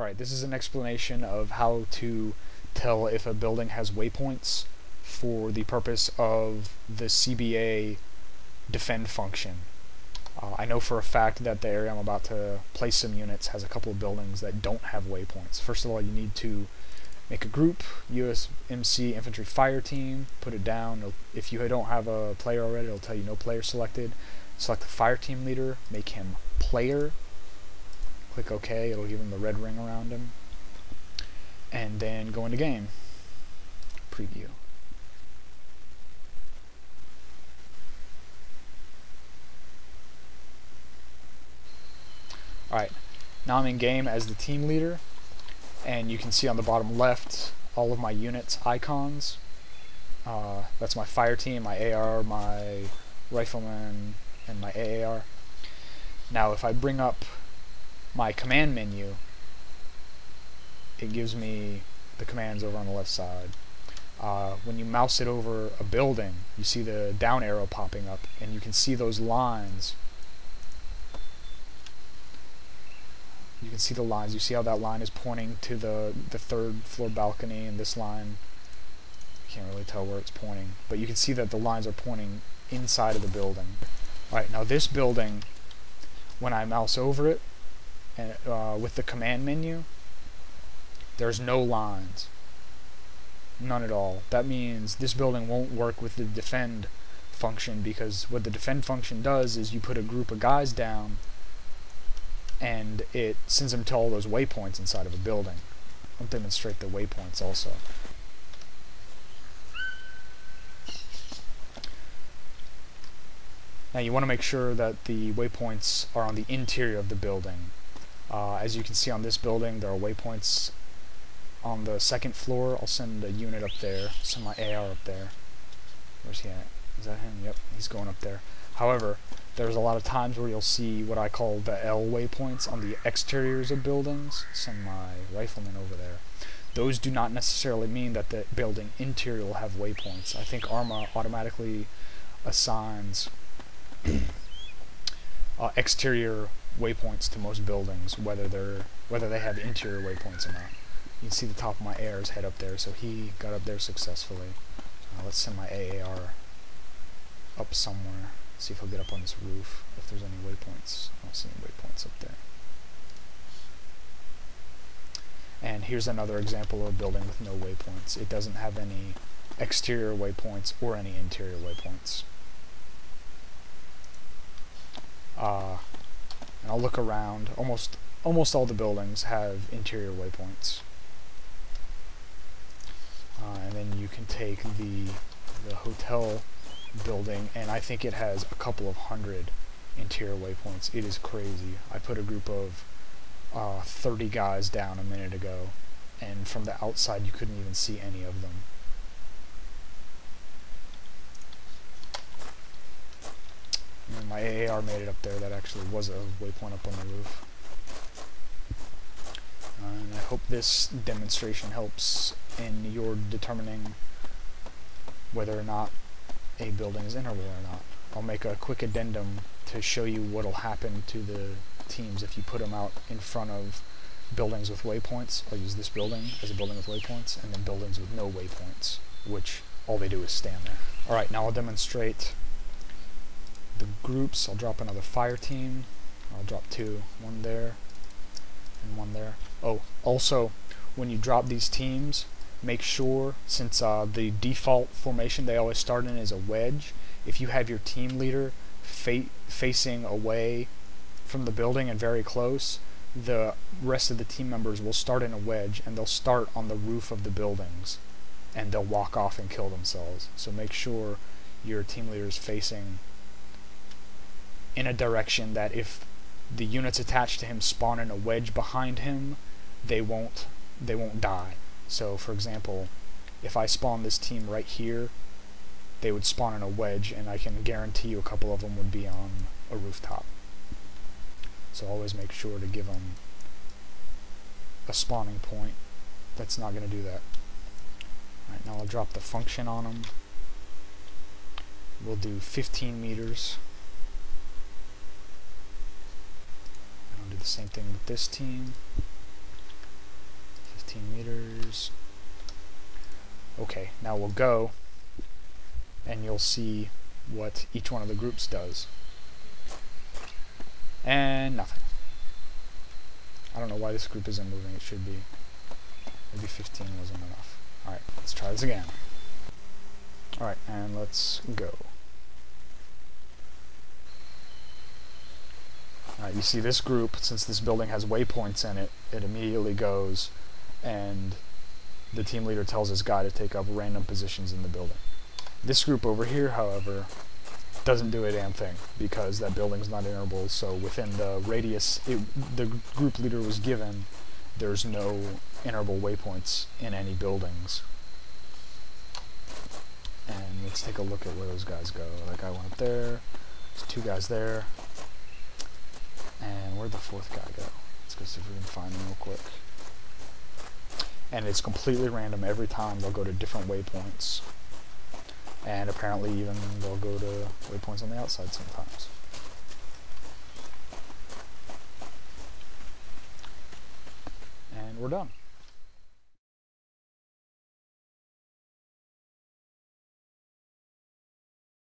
Alright, this is an explanation of how to tell if a building has waypoints for the purpose of the CBA defend function. I know for a fact that the area I'm about to place some units has a couple of buildings that don't have waypoints. First of all, you need to make a group, USMC Infantry Fire Team, put it down. If you don't have a player already, it'll tell you no player selected. Select the fire team leader, make him player. Click OK, it'll give him the red ring around him. And then go into game. Preview. Alright, now I'm in game as the team leader, and you can see on the bottom left all of my units icons. That's my fire team, my AR, my rifleman, and my AAR. Now if I bring up my command menu, it gives me the commands over on the left side. When you mouse it over a building, you see the down arrow popping up, and you can see those lines. You can see the lines. You see how that line is pointing to the third floor balcony, and this line, you can't really tell where it's pointing, but you can see that the lines are pointing inside of the building. Alright, now this building, when I mouse over it, and with the command menu, there's no lines. None at all. That means this building won't work with the defend function, because what the defend function does is you put a group of guys down and it sends them to all those waypoints inside of a building. I'll demonstrate the waypoints also. Now you want to make sure that the waypoints are on the interior of the building. As you can see on this building, there are waypoints on the second floor. I'll send a unit up there, send my AR up there. Where's he at? Is that him? Yep, he's going up there. However, there's a lot of times where you'll see what I call the L waypoints on the exteriors of buildings. Send my rifleman over there. Those do not necessarily mean that the building interior will have waypoints. I think ArmA automatically assigns exterior waypoints to most buildings, whether they have interior waypoints or not. You can see the top of my AR's head up there, so he got up there successfully. Let's send my AAR up somewhere. See if he'll get up on this roof, if there's any waypoints. I don't see any waypoints up there. And here's another example of a building with no waypoints. It doesn't have any exterior waypoints or any interior waypoints. And I'll look around. Almost all the buildings have interior waypoints. And then you can take the hotel building, and I think it has a couple of hundred interior waypoints. It is crazy. I put a group of 30 guys down a minute ago, and from the outside you couldn't even see any of them. And my AAR made it up there. That actually was a waypoint up on the roof. And I hope this demonstration helps in your determining whether or not a building is innerable or not. I'll make a quick addendum to show you what will happen to the teams if you put them out in front of buildings with waypoints. I'll use this building as a building with waypoints, and then buildings with no waypoints, which all they do is stand there. Alright, now I'll demonstrate the groups. I'll drop another fire team. I'll drop two, one there and one there. Oh, also, when you drop these teams, make sure, since the default formation they always start in is a wedge, if you have your team leader facing away from the building and very close, the rest of the team members will start in a wedge, and they'll start on the roof of the buildings, and they'll walk off and kill themselves. So make sure your team leader is facing in a direction that if the units attached to him spawn in a wedge behind him, they won't die. So for example, if I spawn this team right here, they would spawn in a wedge, and I can guarantee you a couple of them would be on a rooftop. So always make sure to give them a spawning point that's not going to do that. Alright, now I'll drop the function on them. We'll do 15 meters. And I'll do the same thing with this team. 15 meters. Okay, now we'll go, and you'll see what each one of the groups does. And nothing. I don't know why this group isn't moving. It should be. Maybe 15 wasn't enough. Alright, let's try this again. Alright, and let's go. Alright, you see this group, since this building has waypoints in it, it immediately goes, and the team leader tells this guy to take up random positions in the building. This group over here, however, doesn't do a damn thing, because that building's not interable, so within the radius the group leader was given, there's no interable waypoints in any buildings. And let's take a look at where those guys go. That guy went up there, there's two guys there, and where'd the fourth guy go? Let's go see if we can find him real quick. And it's completely random every time. They'll go to different waypoints. And apparently even they'll go to waypoints on the outside sometimes. And we're done.